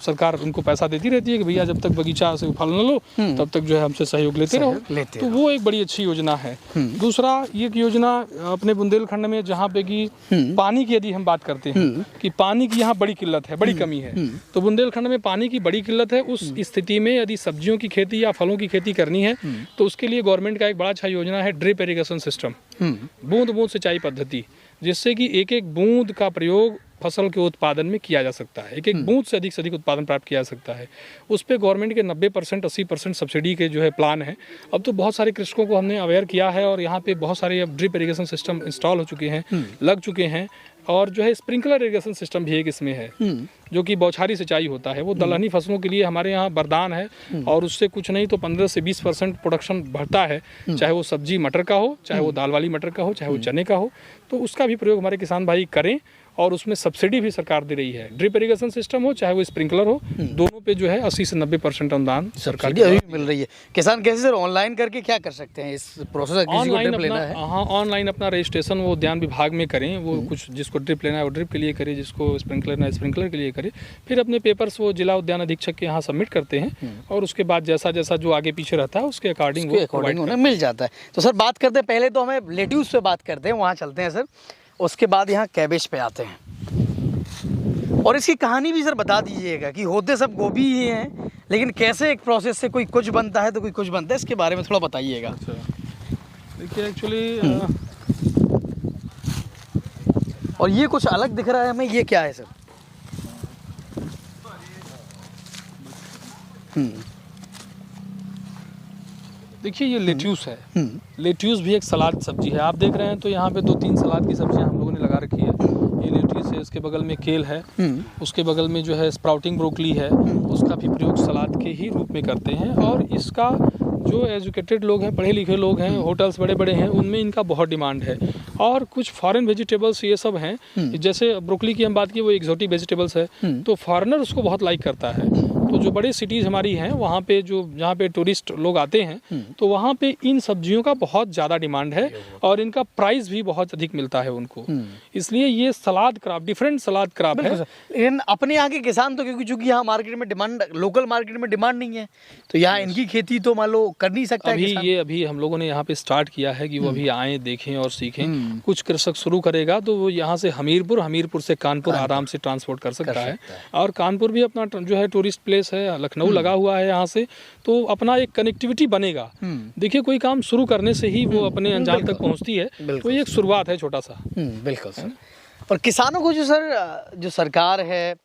सरकार उनको पैसा देती रहती है कि भैया जब तक बगीचा से फल न लो तब तक जो है हमसे सहयोग लेते रहो। तो वो एक बड़ी अच्छी योजना है। दूसरा, ये योजना अपने बुंदेलखंड में जहाँ पे कि पानी की यदि हम बात करते हैं कि पानी की यहाँ बड़ी किल्लत है, बड़ी कमी है, तो बुंदेलखंड में पानी की बड़ी किल्लत है। उस स्थिति में यदि सब्जियों की खेती या फलों की खेती करनी है तो उसके लिए गवर्नमेंट का एक बड़ा अच्छा योजना है ड्रिप इरिगेशन सिस्टम, बूंद बूंद सिंचाई पद्धति, जिससे कि एक एक बूंद का प्रयोग फसल के उत्पादन में किया जा सकता है। एक एक बूंद से अधिक उत्पादन प्राप्त किया जा सकता है। उस पर गवर्नमेंट के 90% 80% सब्सिडी के जो है प्लान है। अब तो बहुत सारे कृषकों को हमने अवेयर किया है और यहाँ पे बहुत सारे अब ड्रिप इरिगेशन सिस्टम इंस्टॉल हो चुके हैं, लग चुके हैं। और जो है स्प्रिंकलर इरिगेशन सिस्टम भी एक इसमें है, जो कि बौछारी सिंचाई होता है। वो दलहनी फसलों के लिए हमारे यहाँ वरदान है और उससे कुछ नहीं तो 15 से 20% प्रोडक्शन बढ़ता है, चाहे वो सब्जी मटर का हो, चाहे वो दाल वाली मटर का हो, चाहे वो चने का हो। तो उसका भी प्रयोग हमारे किसान भाई करें और उसमें सब्सिडी भी सरकार दे रही है। ड्रिप इरिगेशन सिस्टम हो चाहे वो स्प्रिंकलर हो, दोनों पे जो है 80 से 90% अनुदान सरकार की अभी मिल रही है। किसान कैसे सर ऑनलाइन करके क्या कर सकते हैं इस प्रोसेस? ऑनलाइन अपना, हाँ, ऑनलाइन अपना रजिस्ट्रेशन वो उद्यान विभाग में करें। वो कुछ जिसको ड्रिप लेना है वो ड्रिप के लिए करे, जिसको स्प्रिंकलर लेना है स्प्रिंकलर के लिए करे। फिर अपने पेपर्स वो जिला उद्यान अधीक्षक के यहाँ सबमिट करते हैं और उसके बाद जैसा जैसा जो आगे पीछे रहता है उसके अकॉर्डिंग उन्हें मिल जाता है। तो सर बात करते हैं, पहले तो हमें लेट्यूस पे बात करते हैं, वहाँ चलते हैं सर। उसके बाद यहाँ कैबेज पे आते हैं और इसकी कहानी भी सर बता दीजिएगा कि होते सब गोभी ही हैं, लेकिन कैसे एक प्रोसेस से कोई कुछ बनता है तो कोई कुछ बनता है, इसके बारे में थोड़ा बताइएगा। अच्छा, देखिए एक्चुअली और ये कुछ अलग दिख रहा है हमें, ये क्या है सर? देखिए ये लेट्यूस है। लेट्यूस भी एक सलाद सब्जी है। आप देख रहे हैं तो यहाँ पे 2-3 सलाद की सब्जियाँ हम लोगों ने लगा रखी है। ये लेट्यूस है, इसके बगल में केल है, उसके बगल में जो है स्प्राउटिंग ब्रोकली है, उसका भी प्रयोग सलाद के ही रूप में करते हैं। और इसका जो एजुकेटेड लोग हैं, पढ़े लिखे लोग हैं, होटल्स बड़े बड़े हैं, उनमें इनका बहुत डिमांड है। और कुछ फॉरेन वेजिटेबल्स ये सब हैं, जैसे ब्रोकली की हम बात की, वो एक्सोटिक वेजिटेबल्स है, तो फॉरेनर उसको बहुत लाइक करता है। तो जो बड़े सिटीज़ हमारी हैं वहाँ पे जो जहाँ पे टूरिस्ट लोग आते हैं तो वहाँ पे इन सब्जियों का बहुत ज़्यादा डिमांड है और इनका प्राइस भी बहुत अधिक मिलता है उनको। इसलिए ये सलाद क्रॉप, डिफरेंट सलाद क्रॉप है। लेकिन अपने यहाँ के किसान तो क्योंकि चूंकि यहाँ मार्केट में डिमांड, लोकल मार्केट में डिमांड नहीं है, तो यहाँ इनकी खेती तो मान लो कर नहीं सकता है। अभी हम लोगों ने यहाँ पे स्टार्ट किया है कि वो अभी आए, देखें और सीखें। कुछ कृषक शुरू करेगा तो वो यहाँ से हमीरपुर से कानपुर आराम से ट्रांसपोर्ट कर सकता है। और कानपुर भी अपना जो है टूरिस्ट प्लेस है, लखनऊ लगा हुआ है यहाँ से, तो अपना एक कनेक्टिविटी बनेगा। देखिए कोई काम शुरू करने से ही वो अपने अंजाम तक पहुँचती है, तो ये एक शुरुआत है छोटा सा। बिल्कुल सर। और किसानों को जो सरकार है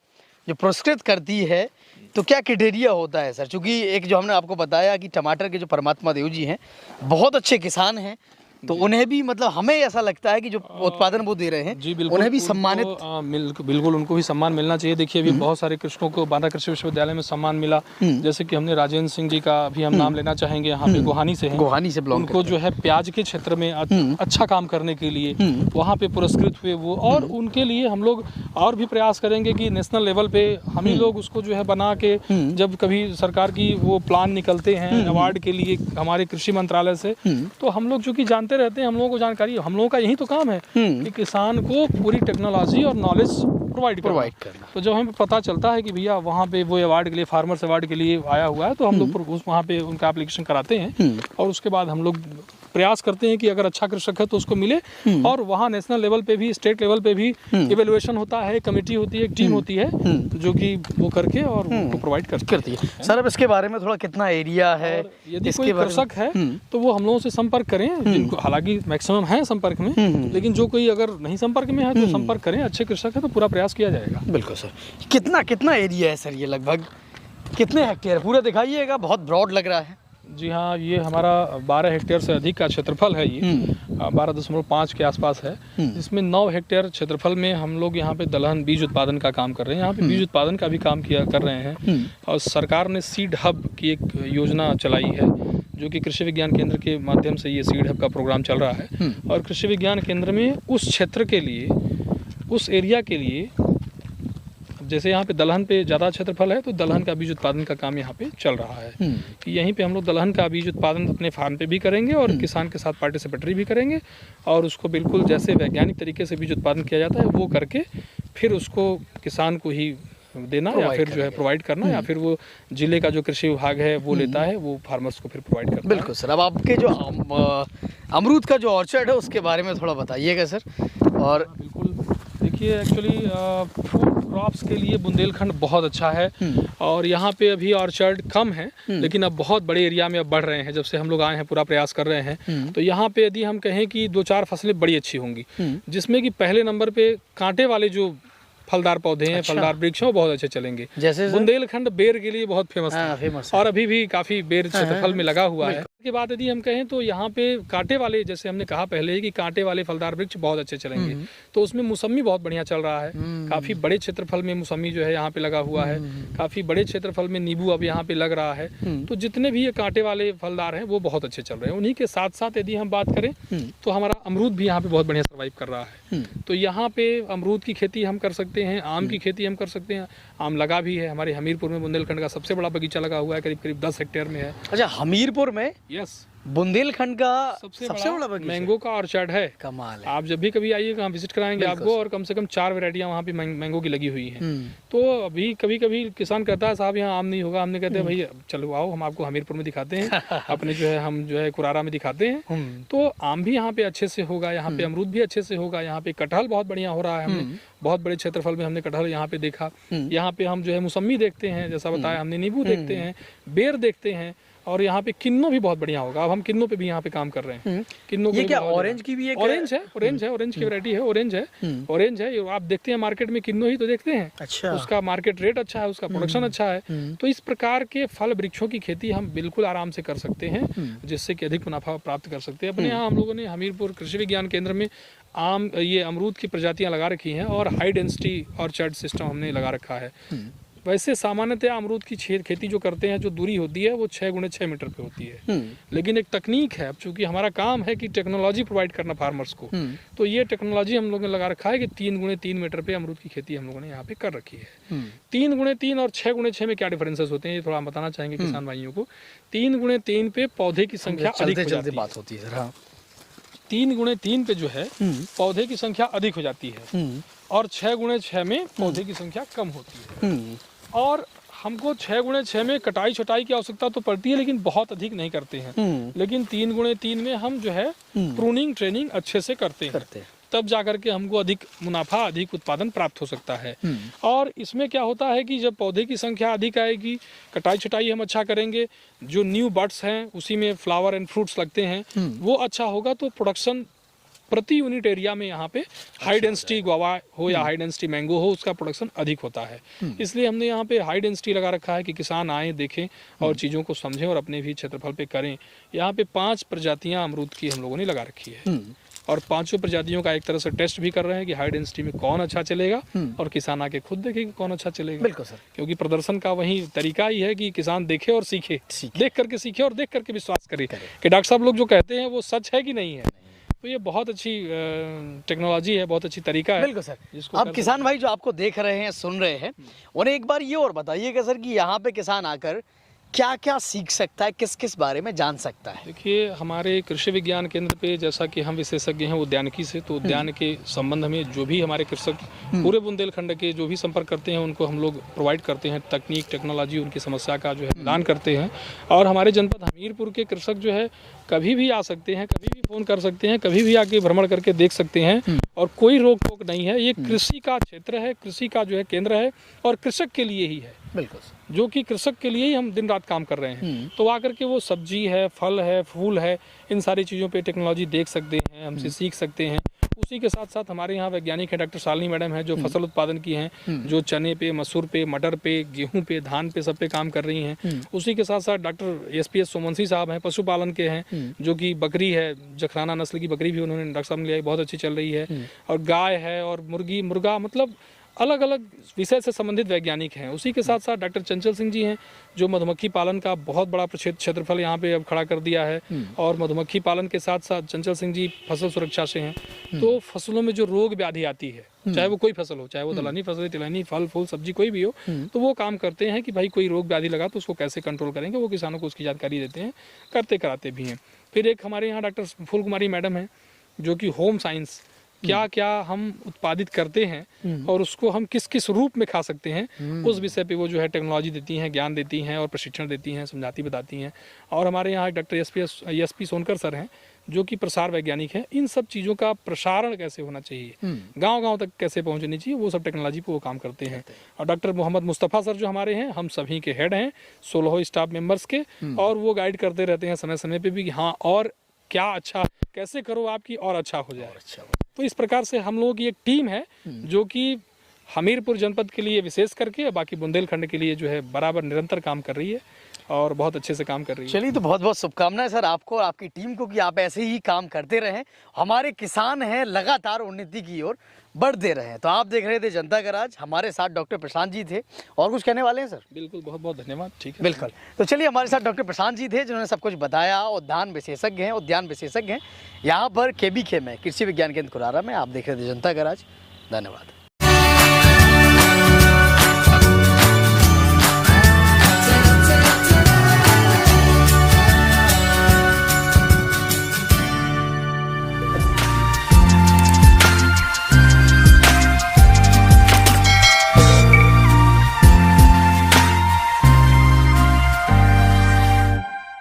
जो पुरस्कृत करती है, तो क्या क्राइटेरिया होता है सर? क्योंकि एक जो हमने आपको बताया कि टमाटर के जो परमात्मा देव जी हैं बहुत अच्छे किसान हैं, तो उन्हें भी मतलब हमें ऐसा लगता है कि जो उत्पादन वो दे रहे हैं जी बिल्कुल, उन्हें भी सम्मानित बिल्कुल उनको भी सम्मान मिलना चाहिए। देखिए अभी बहुत सारे कृषकों को बांदा कृषि विश्वविद्यालय में सम्मान मिला, जैसे कि हमने राजेंद्र सिंह जी का भी हम नाम लेना चाहेंगे, यहाँ पे गोहानी से हैं, गोहानी से बिलोंग उनको जो है प्याज के क्षेत्र में अच्छा काम करने के लिए वहाँ पे पुरस्कृत हुए वो। और उनके लिए हम लोग और भी प्रयास करेंगे कि नेशनल लेवल पे हम ही लोग उसको जो है बना के, जब कभी सरकार की वो प्लान निकलते हैं अवार्ड के लिए हमारे कृषि मंत्रालय से, तो हम लोग चूँकि जानते रहते हैं, हम लोगों को जानकारी, हम लोगों का यही तो काम है कि किसान को पूरी टेक्नोलॉजी और नॉलेज प्रोवाइड करना। तो जब हमें पता चलता है कि भैया वहाँ पे वो अवार्ड के लिए, फार्मर्स अवार्ड के लिए आया हुआ है, तो हम लोग वहाँ पे उनका एप्लीकेशन कराते हैं और उसके बाद हम लोग प्रयास करते हैं कि अगर अच्छा कृषक है तो उसको मिले। और वहाँ नेशनल लेवल पे भी, स्टेट लेवल पे भी इवेल्युएशन होता है, कमेटी होती है, एक टीम होती है जो कि वो करके और उनको प्रोवाइड करती है। सर अब इसके बारे में थोड़ा कितना एरिया है? यदि कोई कृषक है तो वो हम लोगों से संपर्क करें, जिनको हालांकि मैक्सिमम है संपर्क में, लेकिन जो कोई अगर नहीं संपर्क में है तो संपर्क करें। अच्छे कृषक है तो पूरा प्रयास किया जाएगा। बिल्कुल सर। कितना एरिया है सर? ये लगभग कितने हेक्टेयर पूरा दिखाइएगा, बहुत ब्रॉड लग रहा है। जी हाँ, ये हमारा 12 हेक्टेयर से अधिक का क्षेत्रफल है ये। 12.5 के आसपास है, जिसमें 9 हेक्टेयर क्षेत्रफल में हम लोग यहाँ पे दलहन बीज उत्पादन का काम कर रहे हैं। यहाँ पे बीज उत्पादन का भी काम कर रहे हैं और सरकार ने सीड हब की एक योजना चलाई है, जो कि कृषि विज्ञान केंद्र के माध्यम से ये सीड हब का प्रोग्राम चल रहा है। और कृषि विज्ञान केंद्र में उस क्षेत्र के लिए, उस एरिया के लिए, जैसे यहाँ पे दलहन पे ज़्यादा क्षेत्रफल है तो दलहन का बीज उत्पादन का काम यहाँ पे चल रहा है कि यहीं पे हम लोग दलहन का बीज उत्पादन अपने फार्म पे भी करेंगे और किसान के साथ पार्टिसिपेटरी भी करेंगे और उसको बिल्कुल जैसे वैज्ञानिक तरीके से बीज उत्पादन किया जाता है वो करके फिर उसको किसान को ही देना या फिर जो है प्रोवाइड करना, या फिर वो जिले का जो कृषि विभाग है वो लेता है, वो फार्मर्स को फिर प्रोवाइड करता है। बिल्कुल सर। अब आपके जो अमरूद का जो ऑर्चर्ड है उसके बारे में थोड़ा बताइएगा सर। और बिल्कुल, देखिए एक्चुअली फ्रूट क्रॉप्स के लिए बुंदेलखंड बहुत अच्छा है और यहाँ पे अभी ऑर्चर्ड कम है लेकिन अब बहुत बड़े एरिया में अब बढ़ रहे हैं। जब से हम लोग आए हैं पूरा प्रयास कर रहे हैं तो यहाँ पे यदि हम कहें कि 2-4 फसलें बड़ी अच्छी होंगी, जिसमें कि पहले नंबर पे कांटे वाले जो फलदार पौधे हैं, फलदार वृक्ष हैं, बहुत अच्छे चलेंगे। जैसे बुंदेलखंड बेर के लिए बहुत फेमस है और अभी भी काफी बेर क्षेत्रफल में लगा हुआ है। के बाद यदि हम कहें तो यहाँ पे कांटे वाले, जैसे हमने कहा पहले ही कि कांटे वाले फलदार वृक्ष बहुत अच्छे चलेंगे, तो उसमें मौसमी बहुत बढ़िया चल रहा है। काफी बड़े क्षेत्रफल में मौसमी जो है यहाँ पे लगा हुआ है, काफी बड़े क्षेत्रफल में नींबू अब यहाँ पे लग रहा है। तो जितने भी ये कांटे वाले फलदार हैं वो बहुत अच्छे चल रहे हैं। उन्हीं के साथ साथ यदि हम बात करें तो हमारा अमरूद भी यहाँ पे बहुत बढ़िया सर्वाइव कर रहा है। तो यहाँ पे अमरूद की खेती हम कर सकते हैं, आम की खेती हम कर सकते हैं। आम लगा भी है, हमारे हमीरपुर में बुंदेलखंड का सबसे बड़ा बगीचा लगा हुआ है, करीब 10 हेक्टेयर में है। अच्छा, हमीरपुर में यस बुंदेलखंड का सबसे बड़ा बगीचा मैंगो का ऑर्चर्ड है। कमाल है। आप जब भी कभी आइएगा हम विजिट कराएंगे आपको, और कम से कम 4 वैरायटियां वहाँ पे मैंगो की लगी हुई हैं। तो अभी कभी कभी किसान कहता है साहब यहाँ आम नहीं होगा, हमने कहते हैं भाई चलो आओ हम आपको हमीरपुर में दिखाते हैं, अपने जो है हम जो है कुरारा में दिखाते हैं। तो आम भी यहाँ पे अच्छे से होगा, यहाँ पे अमरूद भी अच्छे से होगा, यहाँ पे कटहल बहुत बढ़िया हो रहा है। हमने बहुत बड़े क्षेत्रफल में हमने कटहल यहाँ पे देखा। यहाँ पे हम जो है मौसमी देखते हैं, जैसा बताया हमने, नींबू देखते हैं, बेर देखते हैं, और यहाँ पे किन्नो भी बहुत बढ़िया होगा। अब हम किन्नो पे भी यहाँ पे काम कर रहे हैं। किन्नो ये क्या ऑरेंज की भी एक ऑरेंज है, ऑरेंज की वैरायटी है, ऑरेंज है। आप देखते हैं मार्केट में किन्नो ही तो देखते हैं। अच्छा। उसका मार्केट रेट अच्छा है, उसका प्रोडक्शन अच्छा है। तो इस प्रकार के फल वृक्षों की खेती हम बिल्कुल आराम से कर सकते हैं, जिससे कि अधिक मुनाफा प्राप्त कर सकते हैं। अपने यहाँ हम लोगों ने हमीरपुर कृषि विज्ञान केंद्र में ये अमरूद की प्रजातियां लगा रखी हैं और हाई डेंसिटी ऑर्चर्ड सिस्टम हमने लगा रखा है। वैसे सामान्यतः अमरूद की खेती जो करते हैं, जो दूरी होती है वो 6x6 मीटर पे होती है। लेकिन एक तकनीक है, अब चूंकि हमारा काम है कि टेक्नोलॉजी प्रोवाइड करना फार्मर्स को, तो ये टेक्नोलॉजी हम लोगों ने लगा रखा है कि 3x3 मीटर पे अमरूद की खेती हम लोगों ने यहाँ पे कर रखी है। 3x3 और 6x6 में क्या डिफरेंसेस होते हैं ये थोड़ा हम बताना चाहेंगे किसान भाइयों को। 3x3 पे पौधे की संख्या अधिक हो जाती है। 3x3 पे जो है पौधे की संख्या अधिक हो जाती है और 6x6 में पौधे की संख्या कम होती है। और हमको 6x6 में कटाई छटाई की आवश्यकता तो पड़ती है, लेकिन बहुत अधिक नहीं करते हैं। लेकिन 3x3 में हम जो है प्रूनिंग ट्रेनिंग अच्छे से करते हैं, तब जाकर के हमको अधिक मुनाफा, अधिक उत्पादन प्राप्त हो सकता है। और इसमें क्या होता है कि जब पौधे की संख्या अधिक आएगी, कटाई छटाई हम अच्छा करेंगे, जो न्यू बड्स हैं उसी में फ्लावर एंड फ्रूट्स लगते हैं, वो अच्छा होगा, तो प्रोडक्शन प्रति यूनिट एरिया में यहाँ पे हाई डेंसिटी गुआवा हो या हाई डेंसिटी मैंगो हो, उसका प्रोडक्शन अधिक होता है। इसलिए हमने यहाँ पे हाई डेंसिटी लगा रखा है कि किसान आएँ, देखें और चीज़ों को समझें और अपने भी क्षेत्रफल पे करें। यहाँ पे 5 प्रजातियाँ अमरूद की हम लोगों ने लगा रखी है और 5 प्रजातियों का एक तरह से टेस्ट भी कर रहे हैं कि हाई डेंसिटी में कौन अच्छा चलेगा, और किसान आके खुद देखे कि कौन अच्छा चलेगा। बिल्कुल सर, क्योंकि प्रदर्शन का वही तरीका ही है कि किसान देखे और सीखे, देख करके सीखे और देख करके विश्वास करे कि डॉक्टर साहब लोग जो कहते हैं वो सच है कि नहीं है। तो ये बहुत अच्छी टेक्नोलॉजी है, बहुत अच्छी तरीका है। बिल्कुल सर। अब किसान भाई जो आपको देख रहे हैं, सुन रहे हैं, उन्हें एक बार ये और बताइएगा सर कि यहाँ पे किसान आकर क्या क्या सीख सकता है, किस किस बारे में जान सकता है? देखिए, हमारे कृषि विज्ञान केंद्र पे जैसा कि हम विशेषज्ञ हैं उद्यानिकी से, तो उद्यान के संबंध में जो भी हमारे कृषक पूरे बुंदेलखंड के जो भी संपर्क करते हैं उनको हम लोग प्रोवाइड करते हैं तकनीक, टेक्नोलॉजी, उनकी समस्या का जो है निदान करते हैं। और हमारे जनपद हमीरपुर के कृषक जो है कभी भी आ सकते हैं, कभी भी फ़ोन कर सकते हैं, कभी भी आके भ्रमण करके देख सकते हैं, और कोई रोक टोक नहीं है। ये कृषि का क्षेत्र है, कृषि का जो है केंद्र है, और कृषक के लिए ही है। बिल्कुल, जो कि कृषक के लिए ही हम दिन रात काम कर रहे हैं। तो आकर के वो सब्जी है, फल है, फूल है, इन सारी चीज़ों पे टेक्नोलॉजी देख सकते हैं, हमसे सीख सकते हैं। उसी के साथ साथ हमारे यहाँ वैज्ञानिक है डॉक्टर शालिनी मैडम है, जो फसल उत्पादन की हैं, जो चने पे, मसूर पे, मटर पे, गेहूं पे, धान पे, सब पे काम कर रही हैं। उसी के साथ साथ डॉक्टर SPS सोमवंशी साहब हैं, पशुपालन के हैं, जो कि बकरी है, जखराना नस्ल की बकरी भी उन्होंने डॉक्टर साहब ने लिया, बहुत अच्छी चल रही है। और गाय है और मुर्गी, मुर्गा, मतलब अलग अलग विषय से संबंधित वैज्ञानिक हैं। उसी के साथ साथ डॉक्टर चंचल सिंह जी हैं, जो मधुमक्खी पालन का बहुत बड़ा क्षेत्रफल यहाँ पे अब खड़ा कर दिया है। और मधुमक्खी पालन के साथ साथ चंचल सिंह जी फसल सुरक्षा से हैं। तो फसलों में जो रोग व्याधि आती है, चाहे वो कोई फसल हो, चाहे वो दलहनी फसल, तिलहनी, फल फूल सब्जी कोई भी हो, तो वो काम करते हैं कि भाई कोई रोग व्याधि लगा तो उसको कैसे कंट्रोल करेंगे, वो किसानों को उसकी जानकारी देते हैं, करते कराते भी हैं। फिर एक हमारे यहाँ डॉक्टर फूल कुमारी मैडम है, जो कि होम साइंस, क्या क्या हम उत्पादित करते हैं और उसको हम किस किस रूप में खा सकते हैं, उस विषय पे वो जो है टेक्नोलॉजी देती हैं, ज्ञान देती हैं और प्रशिक्षण देती हैं, समझाती बताती हैं। और हमारे यहाँ डॉक्टर SP सोनकर सर हैं, जो कि प्रसार वैज्ञानिक हैं। इन सब चीज़ों का प्रसारण कैसे होना चाहिए, गांव-गांव तक कैसे पहुंचनी चाहिए, वो सब टेक्नोलॉजी पे वो काम करते हैं। और डॉक्टर मोहम्मद मुस्तफ़ा सर जो हमारे हैं, हम सभी के हेड हैं, 16 स्टाफ मेंबर्स के, और वो गाइड करते रहते हैं समय समय पे भी कि हाँ और क्या अच्छा कैसे करो आपकी और अच्छा हो जाए। तो इस प्रकार से हम लोगों की एक टीम है जो कि हमीरपुर जनपद के लिए विशेष करके, बाकी बुंदेलखंड के लिए जो है बराबर निरंतर काम कर रही है और बहुत अच्छे से काम कर रही है। चलिए, तो बहुत बहुत शुभकामनाएं सर आपको और आपकी टीम को कि आप ऐसे ही काम करते रहें। हमारे किसान हैं लगातार उन्नति की ओर बढ़ते रहें। तो आप देख रहे थे जनता का राज, हमारे साथ डॉक्टर प्रशांत जी थे। और कुछ कहने वाले हैं सर? बिल्कुल, बहुत बहुत धन्यवाद। ठीक है, बिल्कुल। तो चलिए, हमारे साथ डॉक्टर प्रशांत जी थे, जिन्होंने सब कुछ बताया। उद्यान विशेषज्ञ हैं यहाँ पर KBK में, कृषि विज्ञान केंद्र कुरारा में। आप देख रहे थे जनता का राज। धन्यवाद।